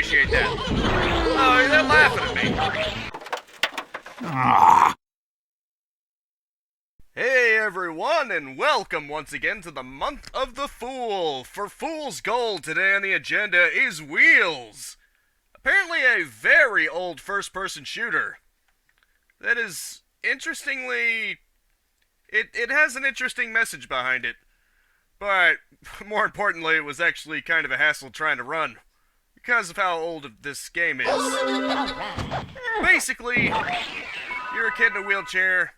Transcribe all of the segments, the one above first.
appreciate that. Oh, they're laughing at me. Hey everyone, and welcome once again to the Month of the Fool. For Fool's Gold, today on the agenda is Wheels. Apparently a very old first-person shooter. That is, interestingly, it has an interesting message behind it. But, more importantly, it was actually kind of a hassle trying to run. Because of how old this game is. Basically, you're a kid in a wheelchair,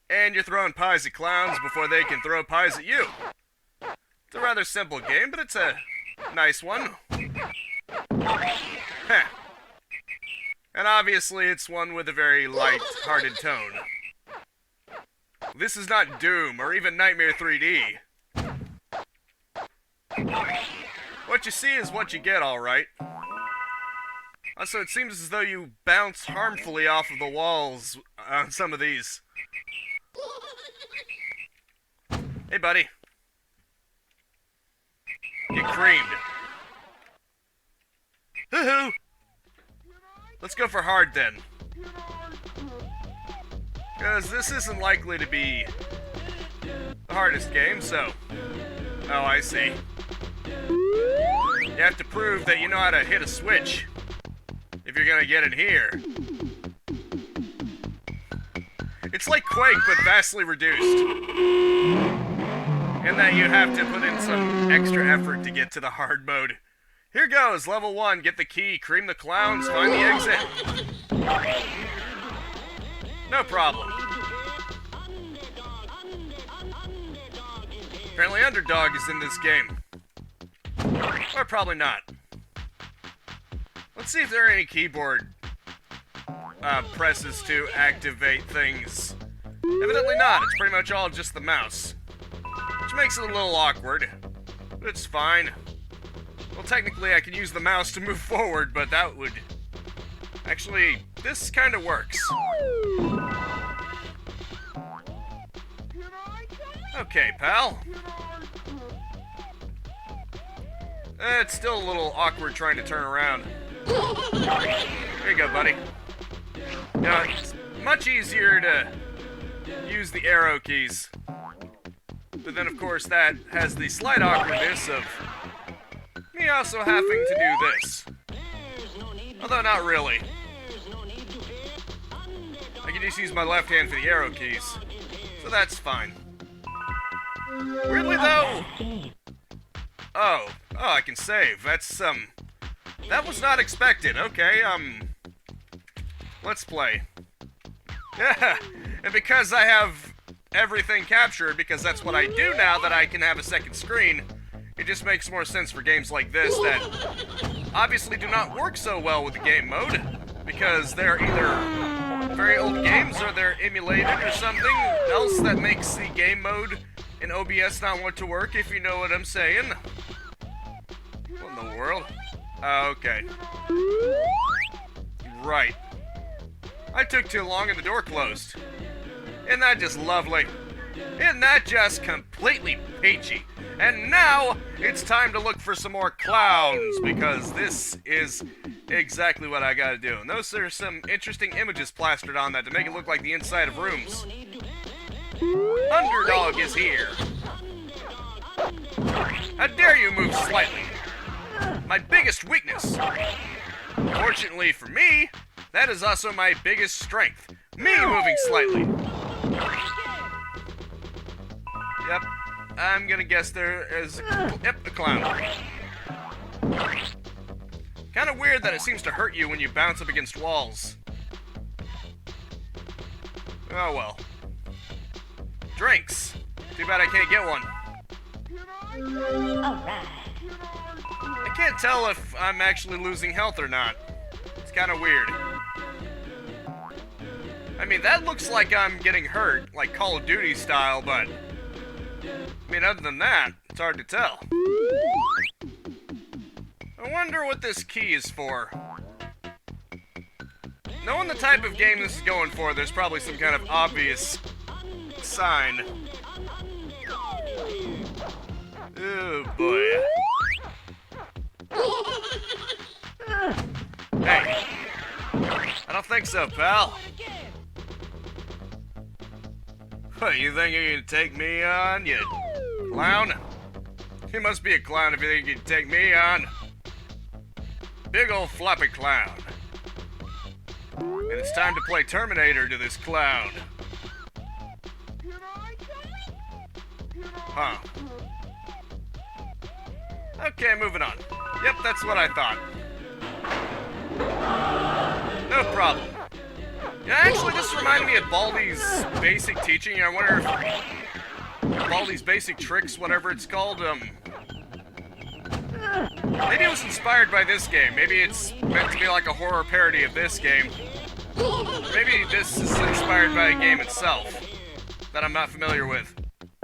and you're throwing pies at clowns before they can throw pies at you. It's a rather simple game, but it's a nice one. Heh. And obviously it's one with a very light-hearted tone. This is not Doom, or even Nightmare 3D. What you see is what you get, alright. Also, it seems as though you bounce harmfully off of the walls on some of these. Hey, buddy. Get creamed. Hoo-hoo! Let's go for hard, then. Because this isn't likely to be the hardest game, so... Oh, I see. You have to prove that you know how to hit a switch if you're gonna get in here. It's like Quake, but vastly reduced. In that you have to put in some extra effort to get to the hard mode. Here goes, level 1, get the key, cream the clowns, find the exit. No problem. Apparently Underdog is in this game. Or probably not. Let's see if there are any keyboard presses to activate things. Evidently not, it's pretty much all just the mouse. Which makes it a little awkward. But it's fine. Well, technically I could use the mouse to move forward, but that would... Actually, this kind of works. Okay, pal. It's still a little awkward trying to turn around. There you go, buddy. Now, it's much easier to use the arrow keys. But then, of course, that has the slight awkwardness of me also having to do this. Although, not really. I can just use my left hand for the arrow keys. So that's fine. Weirdly, though... Oh, I can save. That's, that was not expected. Okay, let's play. Yeah, and because I have everything captured, because that's what I do now that I can have a second screen, it just makes more sense for games like this that obviously do not work so well with the game mode, because they're either very old games or they're emulated or something else that makes the game mode in OBS not want to work, if you know what I'm saying. What in the world? Okay. Right. I took too long and the door closed. Isn't that just lovely? Isn't that just completely peachy? And now, it's time to look for some more clowns, because this is exactly what I gotta do. And those are some interesting images plastered on that to make it look like the inside of rooms. Underdog is here. How dare you move slightly? My biggest weakness. Fortunately for me, that is also my biggest strength. Me moving slightly. Yep. I'm gonna guess there is... Yep, a clown. Kinda weird that it seems to hurt you when you bounce up against walls. Oh well. Drinks. Too bad I can't get one. I can't tell if I'm actually losing health or not. It's kinda weird. I mean, that looks like I'm getting hurt, like Call of Duty style, but... I mean, other than that, it's hard to tell. I wonder what this key is for. Knowing the type of game this is going for, there's probably some kind of obvious sign. Oh boy. Hey. I don't think so, pal. What, you think you can take me on, you clown? You must be a clown if you think you can take me on. Big old floppy clown. And it's time to play Terminator to this clown. Huh. Okay, moving on. Yep, that's what I thought. No problem. Yeah, actually, this reminded me of Baldi's Basic Teaching. I wonder if Baldi's Basic Tricks, whatever it's called, maybe it was inspired by this game. Maybe it's meant to be like a horror parody of this game. Maybe this is inspired by a game itself that I'm not familiar with.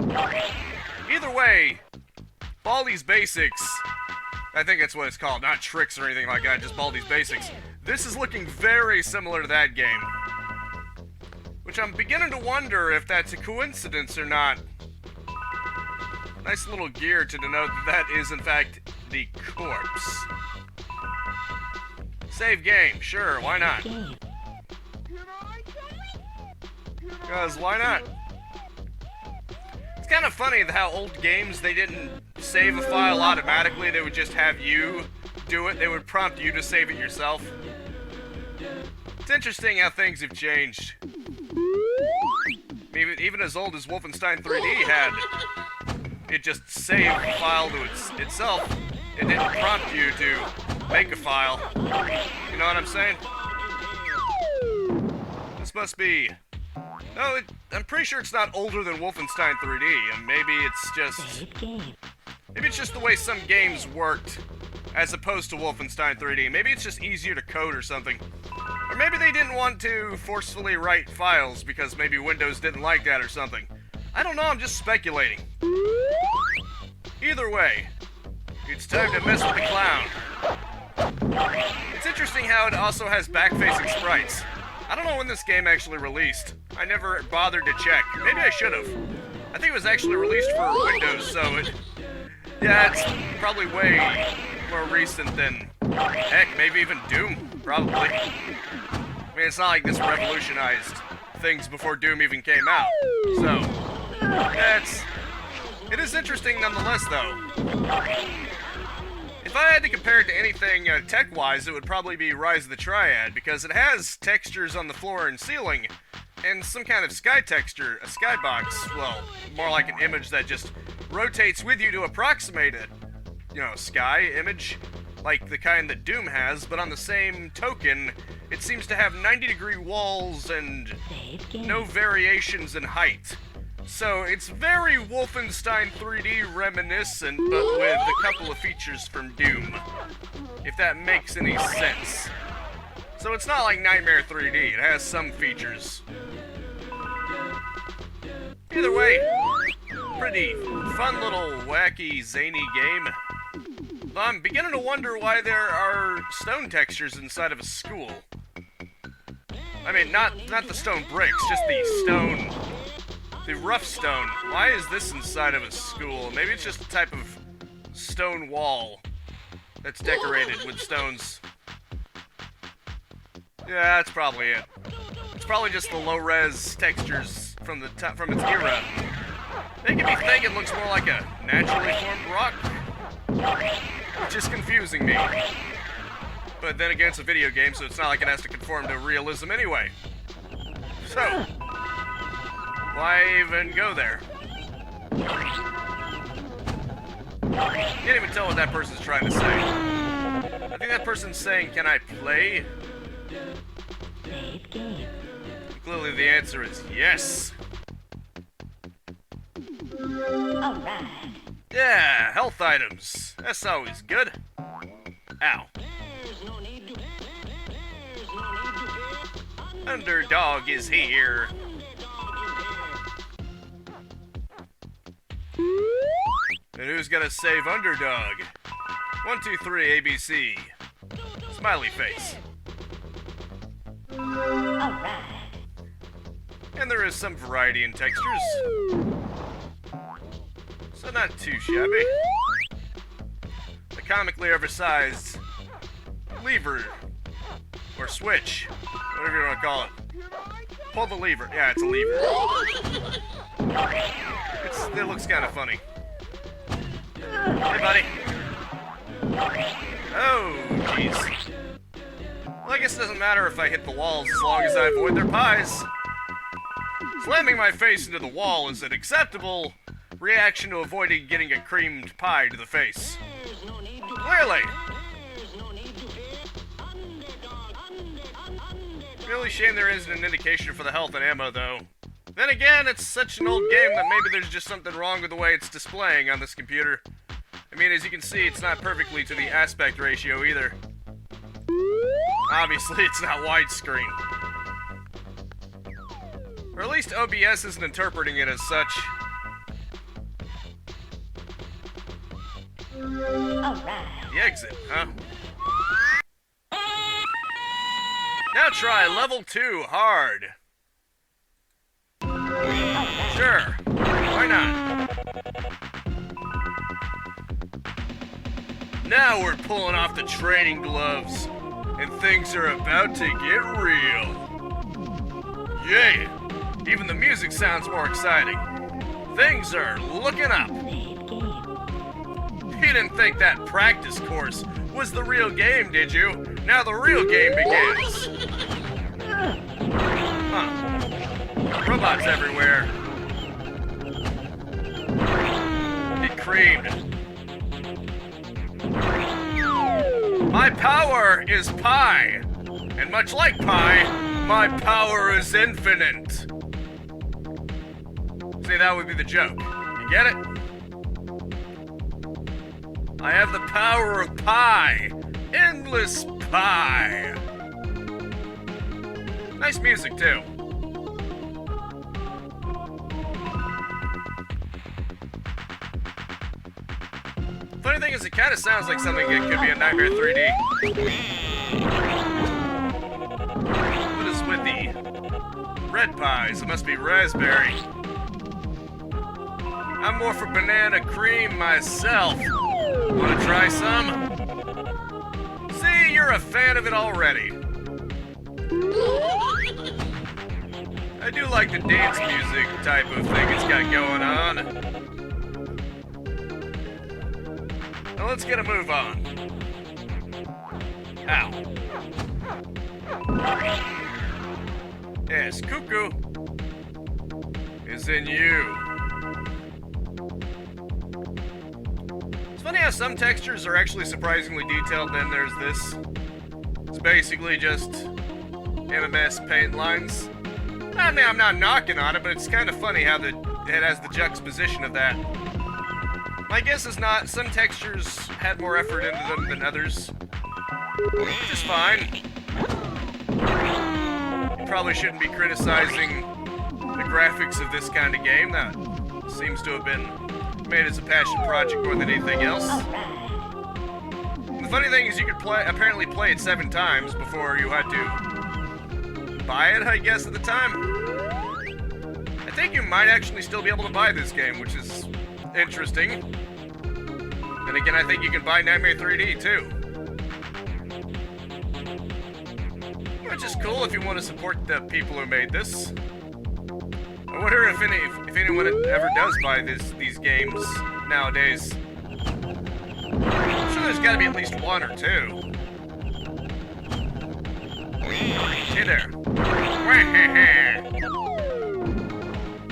Either way, Baldi's Basics, I think that's what it's called, not Tricks or anything like that, just Baldi's Basics. This is looking very similar to that game, which I'm beginning to wonder if that's a coincidence or not. Nice little gear to denote that that is, in fact, the corpse. Save game, sure, why not? Because why not? It's kind of funny how old games, they didn't save a file automatically, they would just have you do it. They would prompt you to save it yourself. It's interesting how things have changed. Even as old as Wolfenstein 3D had, it just saved the file to itself. It didn't prompt you to make a file. You know what I'm saying? This must be... No, I'm pretty sure it's not older than Wolfenstein 3D, and maybe it's just the way some games worked, as opposed to Wolfenstein 3D. Maybe it's just easier to code or something. Or maybe they didn't want to forcefully write files because maybe Windows didn't like that or something. I don't know, I'm just speculating. Either way, it's time to mess with the clown. It's interesting how it also has back-facing sprites. I don't know when this game actually released. I never bothered to check. Maybe I should have. I think it was actually released for Windows, so it... Yeah, it's probably way more recent than... Heck, maybe even Doom, probably. I mean, it's not like this revolutionized things before Doom even came out. So, it is interesting nonetheless, though. If I had to compare it to anything tech-wise, it would probably be Rise of the Triad, because it has textures on the floor and ceiling, and some kind of sky texture, a skybox, well, more like an image that just rotates with you to approximate it. You know, sky image, like the kind that Doom has, but on the same token, it seems to have 90-degree walls and no variations in height. So it's very Wolfenstein 3D reminiscent, but with a couple of features from Doom, if that makes any sense. So it's not like Nightmare 3D, it has some features. Either way, pretty fun little wacky zany game. Though I'm beginning to wonder why there are stone textures inside of a school. I mean, not the stone bricks, just the stone... The rough stone. Why is this inside of a school? Maybe it's just a type of stone wall that's decorated with stones. Yeah, that's probably it. It's probably just the low-res textures from its era. Making me think it looks more like a naturally formed rock, which is confusing me. But then again, it's a video game, so it's not like it has to conform to realism anyway. So... why even go there? Can't even tell what that person's trying to say. I think that person's saying, can I play? Clearly the answer is yes. Alright. Yeah, health items. That's always good. Ow. Underdog is here. And who's gonna save Underdog? 1, 2, 3, ABC. Smiley face. Alright. And there is some variety in textures. So not too shabby. The comically oversized lever Or switch. Whatever you want to call it. Pull the lever. Yeah, it's a lever. It looks kind of funny. Hey, buddy. Oh, jeez. Well, I guess it doesn't matter if I hit the walls as long as I avoid their pies. Slamming my face into the wall is an acceptable reaction to avoiding getting a creamed pie to the face. Clearly. Really shame there isn't an indication for the health and ammo, though. Then again, it's such an old game that maybe there's just something wrong with the way it's displaying on this computer. I mean, as you can see, it's not perfectly to the aspect ratio either. Obviously, it's not widescreen. Or at least OBS isn't interpreting it as such. Alright. The exit, huh? Now try level 2 hard. Sure. Why not? Now we're pulling off the training gloves, and things are about to get real. Yeah! Even the music sounds more exciting. Things are looking up. You didn't think that practice course was the real game, did you? Now the real game begins. Huh. Robots everywhere. Get creamed. My power is pi. And much like pi, my power is infinite. See, that would be the joke. You get it? I have the power of pi. Endless pi. Nice music, too. Funny thing is, it kind of sounds like something that could be a Nightmare 3D. What is with the red pies? It must be raspberry. I'm more for banana cream myself. Wanna try some? See, you're a fan of it already. I do like the dance music type of thing it's got going on. Now let's get a move on. Ow. Yes, Cuckoo is in you. It's funny how some textures are actually surprisingly detailed, then there's this. It's basically just MMS paint lines. I mean, I'm not knocking on it, but it's kind of funny how it has the juxtaposition of that. My guess is not. Some textures had more effort into them than others. Which is fine. You probably shouldn't be criticizing the graphics of this kind of game. That seems to have been made as a passion project more than anything else. The funny thing is you could apparently play it 7 times before you had to buy it, I guess, at the time. I think you might actually still be able to buy this game, which is interesting. And again, I think you can buy Nightmare 3D too. Which is cool if you want to support the people who made this. I wonder if anyone ever does buy these games nowadays. I'm sure there's got to be at least 1 or 2. Hey there.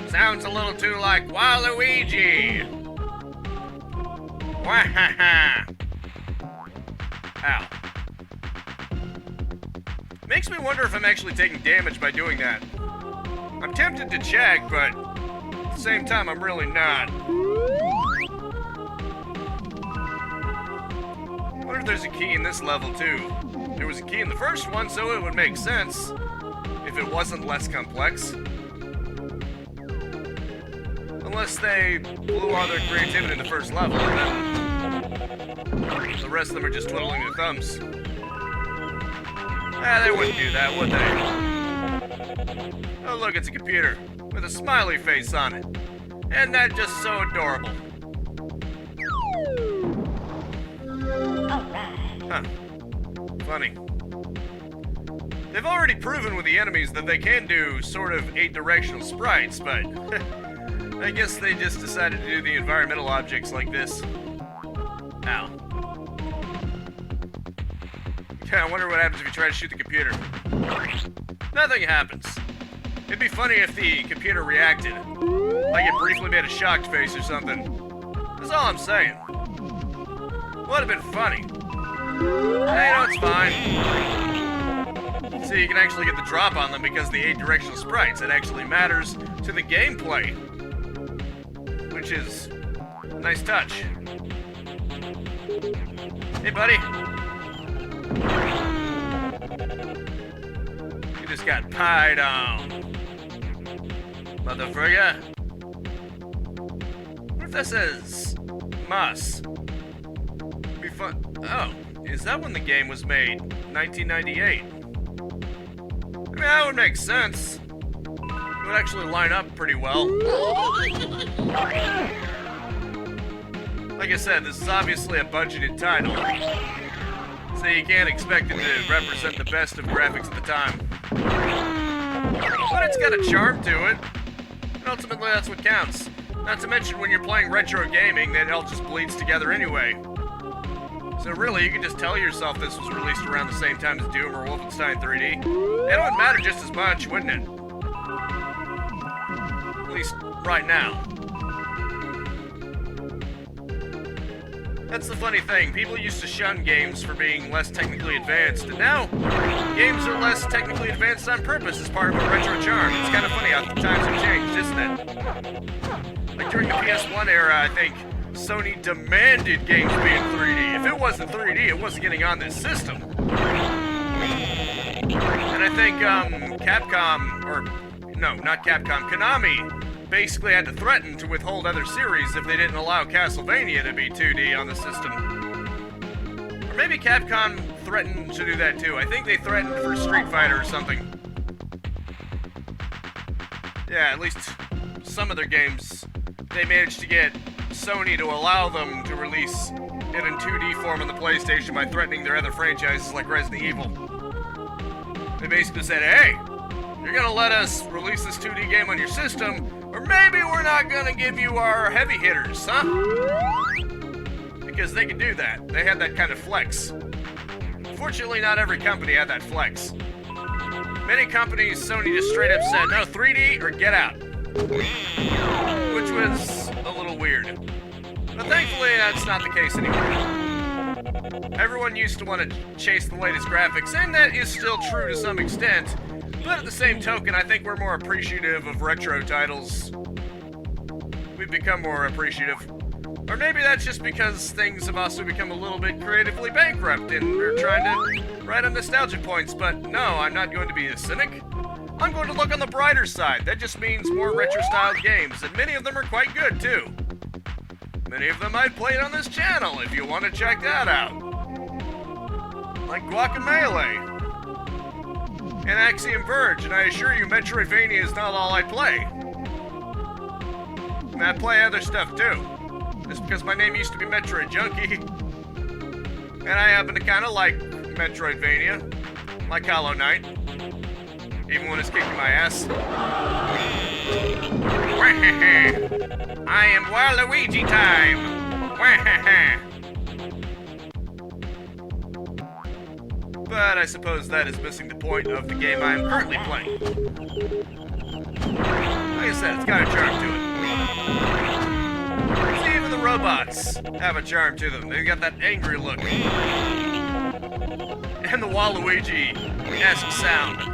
Sounds a little too like Waluigi. Ow. Makes me wonder if I'm actually taking damage by doing that. I'm tempted to check, but at the same time, I'm really not. I wonder if there's a key in this level, too. There was a key in the first one, so it would make sense if it wasn't less complex. Unless they blew all their creativity in the first level, and then the rest of them are just twiddling their thumbs. They wouldn't do that, would they? Oh, look, it's a computer with a smiley face on it. Isn't that just so adorable? Alright. Huh. Funny. They've already proven with the enemies that they can do sort of 8-directional sprites, but I guess they just decided to do the environmental objects like this. Ow. Yeah, I wonder what happens if you try to shoot the computer. Nothing happens. It'd be funny if the computer reacted. Like it briefly made a shocked face or something. That's all I'm saying. Would have been funny. Hey, no, it's fine. See, you can actually get the drop on them because the 8-directional sprites. It actually matters to the gameplay. Which is a nice touch. Hey, buddy. You just got pied on. Motherfucker. What if that says Moss? Be fun. Oh, is that when the game was made? 1998. I mean, that would make sense. It would actually line up pretty well. Like I said, this is obviously a budgeted title. So you can't expect it to represent the best of graphics at the time. But it's got a charm to it. And ultimately, that's what counts. Not to mention, when you're playing retro gaming, that all just bleeds together anyway. So really, you can just tell yourself this was released around the same time as Doom or Wolfenstein 3D. It would matter just as much, wouldn't it? At least right now. That's the funny thing. People used to shun games for being less technically advanced, and now games are less technically advanced on purpose as part of a retro charm. It's kind of funny how the times have changed, isn't it? Like during the PS1 era, I think Sony demanded games be in 3D. If it wasn't 3D, it wasn't getting on this system. And I think Capcom, or no, not Capcom, Konami basically had to threaten to withhold other series if they didn't allow Castlevania to be 2D on the system. Or maybe Capcom threatened to do that too. I think they threatened for Street Fighter or something. Yeah, at least some of their games, they managed to get Sony to allow them to release it in 2D form on the PlayStation by threatening their other franchises like Resident Evil. They basically said, hey, you're gonna let us release this 2D game on your system, or maybe we're not gonna give you our heavy hitters, huh? Because they can do that. They had that kind of flex. Fortunately, not every company had that flex. Many companies, Sony just straight up said, no, 3D or get out. Which was a little weird. But thankfully, that's not the case anymore. Everyone used to want to chase the latest graphics, and that is still true to some extent. But at the same token, I think we're more appreciative of retro titles. We've become more appreciative. Or maybe that's just because things have also become a little bit creatively bankrupt and we're trying to ride on nostalgia points. But no, I'm not going to be a cynic. I'm going to look on the brighter side. That just means more retro-styled games, and many of them are quite good, too. Many of them I've played on this channel, if you want to check that out. Like Guacamelee and Axiom Verge, and I assure you Metroidvania is not all I play. And I play other stuff too. Just because my name used to be Metroid Junkie. And I happen to kind of like Metroidvania. Like Hollow Knight. Even when it's kicking my ass. I am Waluigi time! But I suppose that is missing the point of the game I am currently playing. Like I said, it's got a charm to it. See, even the robots have a charm to them. They've got that angry look. And the Waluigi-esque sound.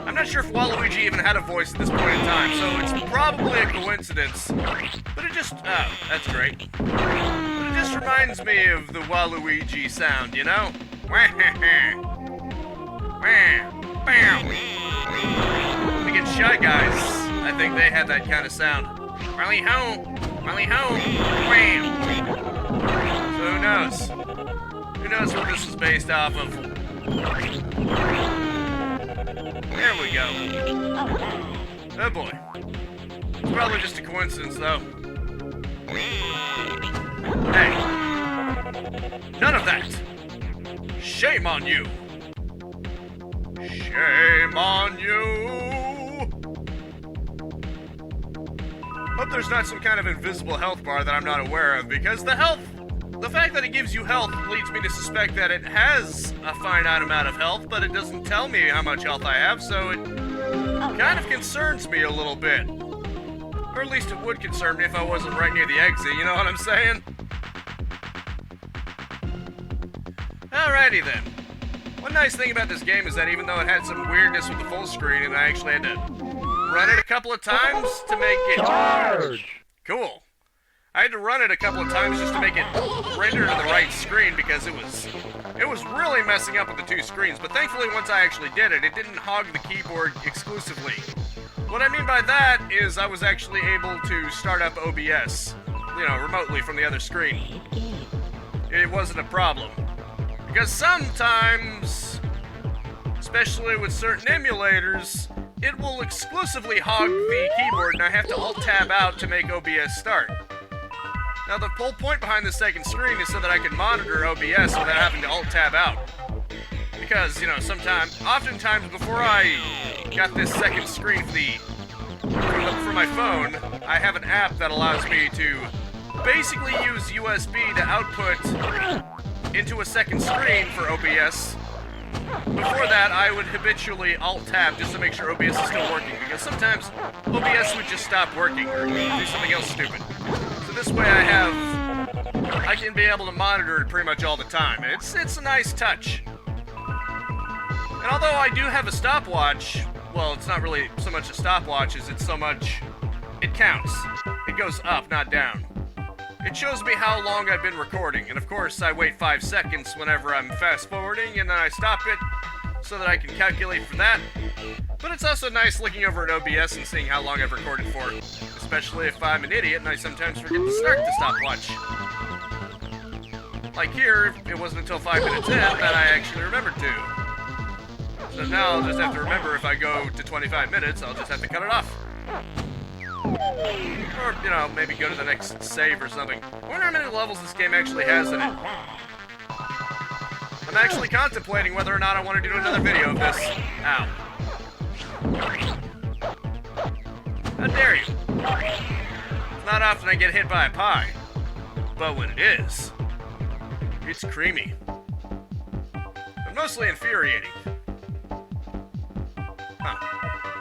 I'm not sure if Waluigi even had a voice at this point in time, so it's probably a coincidence. But it just... oh, that's great. But it just reminds me of the Waluigi sound, you know? Against Shy Guys, I think they had that kind of sound. Rally ho! Rally ho! Wham! So who knows? Who knows what this is based off of? There we go. Oh boy. It's probably just a coincidence, though. Hey. None of that! Shame on you! Shame on you! Hope there's not some kind of invisible health bar that I'm not aware of, because the fact that it gives you health leads me to suspect that it has a finite amount of health, but it doesn't tell me how much health I have, so it kind of concerns me a little bit. Or at least it would concern me if I wasn't right near the exit, you know what I'm saying? Alrighty then. One nice thing about this game is that even though it had some weirdness with the full screen, and I actually had to run it a couple of times to make it... Charge! Cool. I had to run it a couple of times just to make it render to the right screen because it was really messing up with the two screens, but thankfully once I actually did it, it didn't hog the keyboard exclusively. What I mean by that is I was actually able to start up OBS, remotely from the other screen. It wasn't a problem. Because sometimes, especially with certain emulators, it will exclusively hog the keyboard and I have to Alt-Tab out to make OBS start. Now the whole point behind the second screen is so that I can monitor OBS without having to Alt-Tab out. Because, oftentimes before I got this second screen for my phone, I have an app that allows me to basically use USB to output into a second screen for OBS. Before that, I would habitually Alt-Tab just to make sure OBS is still working, because sometimes OBS would just stop working or do something else stupid. So this way I can be able to monitor it pretty much all the time. It's a nice touch. And although I do have a stopwatch, well, it's not really so much a stopwatch as it's so much... it counts. It goes up, not down. It shows me how long I've been recording, and of course I wait 5 seconds whenever I'm fast-forwarding, and then I stop it so that I can calculate for that. But it's also nice looking over at OBS and seeing how long I've recorded for, especially if I'm an idiot and I sometimes forget to start the stopwatch. Like here, it wasn't until 5 minutes in that I actually remembered to. So now I'll just have to remember if I go to 25 minutes, I'll just have to cut it off. Or, maybe go to the next save or something. I wonder how many levels this game actually has in it. I'm actually contemplating whether or not I want to do another video of this. Ow. How dare you? It's not often I get hit by a pie. But when it is, it's creamy. But mostly infuriating.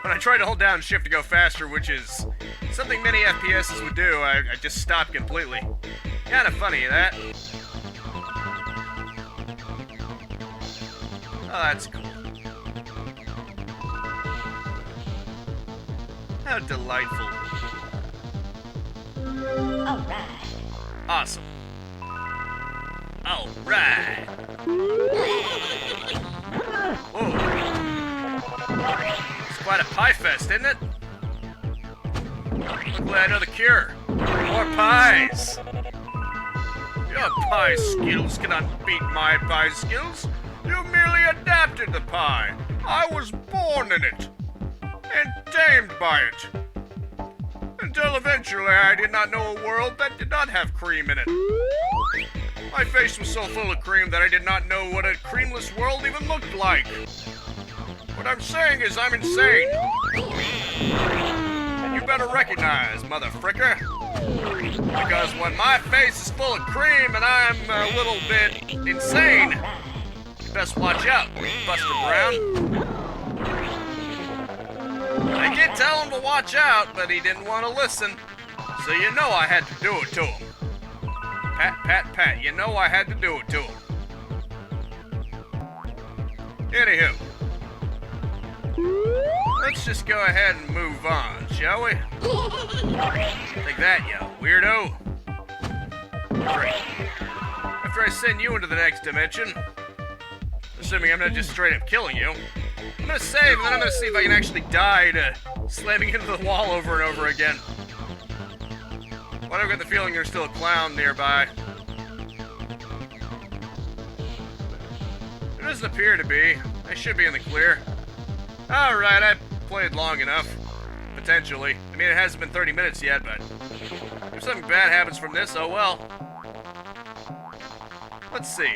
When I try to hold down shift to go faster, which is something many FPSs would do, I just stop completely. Kinda funny, that. Oh, that's cool. How delightful. Alright. Awesome. Alright. Whoa. It's quite a pie fest, isn't it? Luckily I know the cure. More pies! Your pie skills cannot beat my pie skills. You merely adapted the pie. I was born in it. And tamed by it. Until eventually I did not know a world that did not have cream in it. My face was so full of cream that I did not know what a creamless world even looked like. What I'm saying is I'm insane. And you better recognize, mother fricker. Because when my face is full of cream and I'm a little bit insane, you best watch out, Buster Brown. I did tell him to watch out, but he didn't want to listen. So you know I had to do it to him. Pat, pat, pat. You know I had to do it to him. Anywho. Let's just go ahead and move on, shall we? Take that, you weirdo. Great. After I send you into the next dimension, assuming I'm not just straight up killing you, I'm gonna save, and then I'm gonna see if I can actually die to slamming into the wall over and over again. Why do I get the feeling there's still a clown nearby? There doesn't appear to be. I should be in the clear. Alright, I've played long enough. Potentially. I mean, it hasn't been 30 minutes yet, but if something bad happens from this, oh well. Let's see.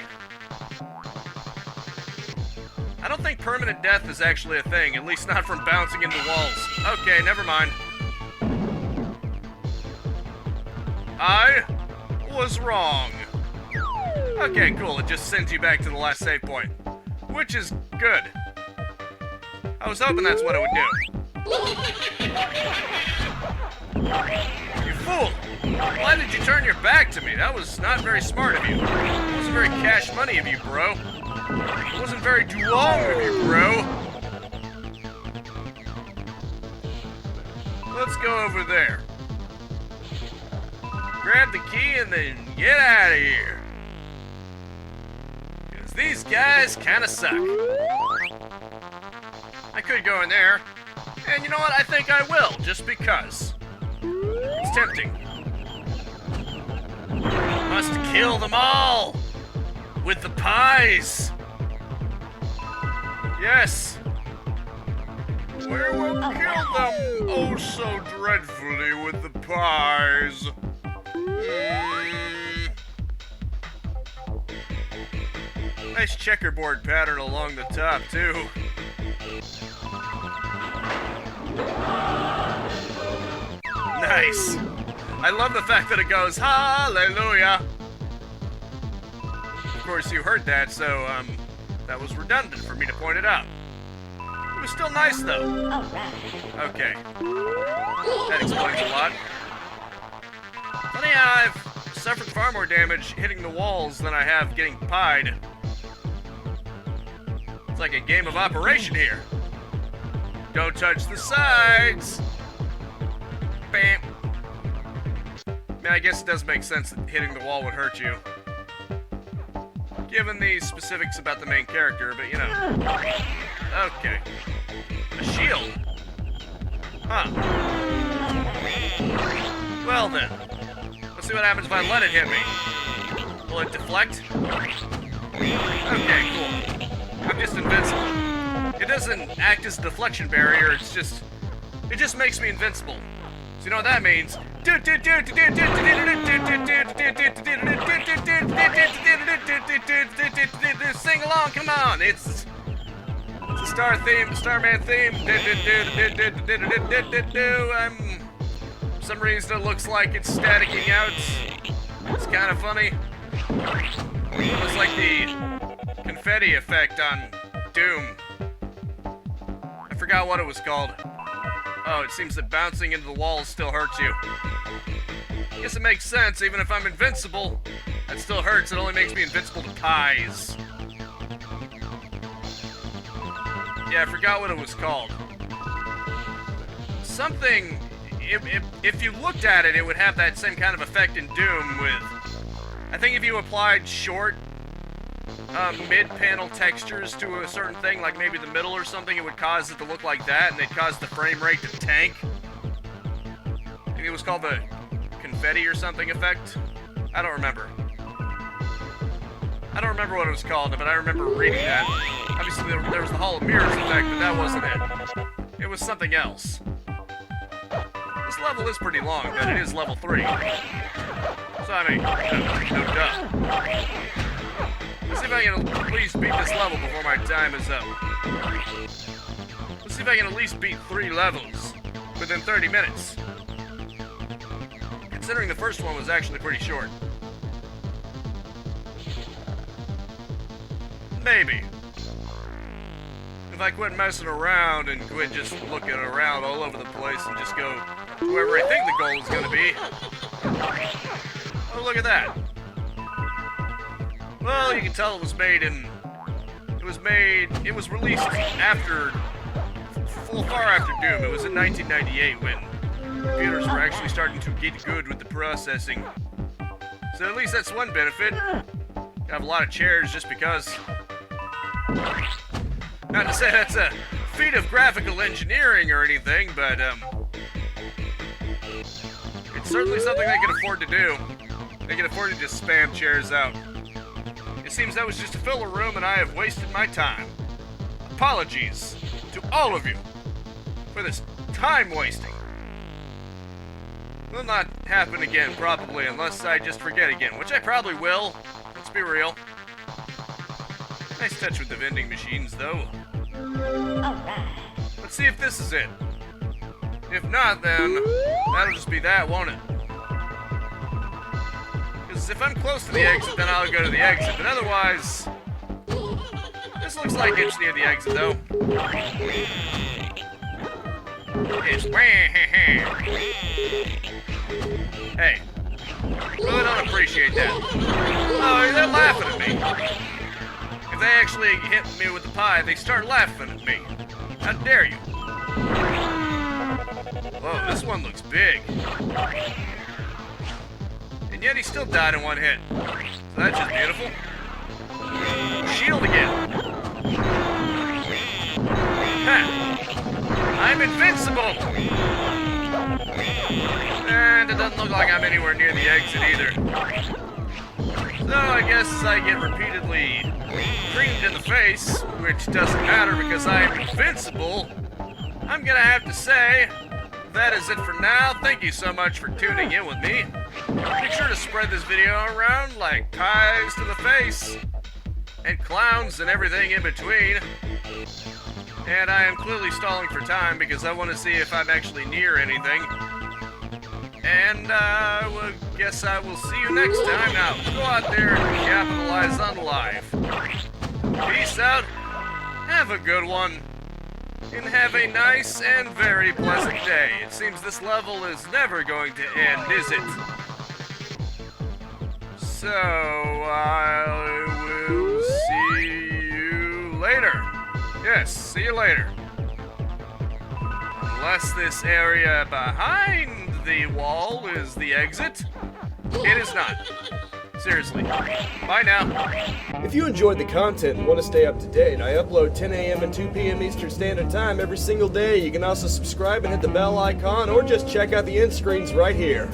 I don't think permanent death is actually a thing, at least not from bouncing into walls. Okay, never mind. I was wrong. Okay, cool, it just sends you back to the last save point. Which is good. I was hoping that's what it would do. You fool! Why did you turn your back to me? That was not very smart of you. It wasn't very cash money of you, bro. It wasn't very long of you, bro. Let's go over there. Grab the key and then get out of here. Because these guys kind of suck. I could go in there. And you know what? I think I will, just because. It's tempting. Must kill them all! With the pies! Yes! We will kill them oh so dreadfully with the pies. Nice checkerboard pattern along the top, too. Nice. I love the fact that it goes, hallelujah. Of course, you heard that, so, that was redundant for me to point it out. It was still nice, though. Okay. That explains a lot. Funny how I've suffered far more damage hitting the walls than I have getting pied. It's like a game of operation here. Don't touch the sides. Bam. I mean, I guess it does make sense that hitting the wall would hurt you. Given the specifics about the main character, but you know. Okay. A shield. Huh. Well then. Let's see what happens if I let it hit me. Will it deflect? Okay, cool. I'm just invincible. It doesn't act as a deflection barrier, it just makes me invincible. So you know what that means? Sing along, come on! It's a Starman theme. For some reason it looks like it's staticking out. It's kind of funny. It was like the confetti effect on Doom. I forgot what it was called. Oh, it seems that bouncing into the walls still hurts you. I guess it makes sense, even if I'm invincible. That still hurts, it only makes me invincible to pies. Yeah, I forgot what it was called. Something, if you looked at it, it would have that same kind of effect in Doom with, I think if you applied short, mid-panel textures to a certain thing, like maybe the middle or something, it would cause it to look like that, and it'd cause the frame rate to tank. I think it was called the confetti or something effect. I don't remember. I don't remember what it was called, but I remember reading that. Obviously, there was the Hall of Mirrors effect, but that wasn't it. It was something else. This level is pretty long, but it is level 3. So, I mean, no duh. Let's see if I can at least beat this level before my time is up. Let's see if I can at least beat 3 levels within 30 minutes. Considering the first one was actually pretty short. Maybe. If I quit messing around and quit just looking around all over the place and just go to wherever I think the goal is going to be. Oh, look at that. Well, you can tell it was released after, far after Doom. It was in 1998 when computers were actually starting to get good with the processing. So at least that's one benefit. You have a lot of chairs just because. Not to say that's a feat of graphical engineering or anything, but it's certainly something they can afford to do. They can afford to just spam chairs out. It seems that was just a filler room and I have wasted my time. Apologies to all of you for this time wasting. Will not happen again, probably, unless I just forget again, which I probably will. Let's be real. Nice touch with the vending machines, though. Alright. Let's see if this is it. If not, then that'll just be that, won't it? Because if I'm close to the exit, then I'll go to the exit. But otherwise, this looks like it's near the exit, though. It's hey, really don't appreciate that. Oh, they're laughing at me. If they actually hit me with the pie, they start laughing at me. How dare you? Whoa, this one looks big. And yet he still died in one hit. So that's just beautiful. Shield again. Ha! I'm invincible! And it doesn't look like I'm anywhere near the exit either. So I guess I get repeatedly creamed in the face, which doesn't matter because I'm invincible. I'm gonna have to say, that is it for now. Thank you so much for tuning in with me. Make sure to spread this video around like pies to the face, and clowns and everything in between. And I am clearly stalling for time because I want to see if I'm actually near anything. And well, guess I will see you next time. Now, go out there and capitalize on life. Peace out. Have a good one. And have a nice and very pleasant day. It seems this level is never going to end, is it? So, I will see you later. Yes, see you later. Unless this area behind the wall is the exit, it is not. Seriously. Bye now. If you enjoyed the content and want to stay up to date, I upload 10 a.m. and 2 p.m. Eastern Standard Time every single day. You can also subscribe and hit the bell icon, or just check out the end screens right here.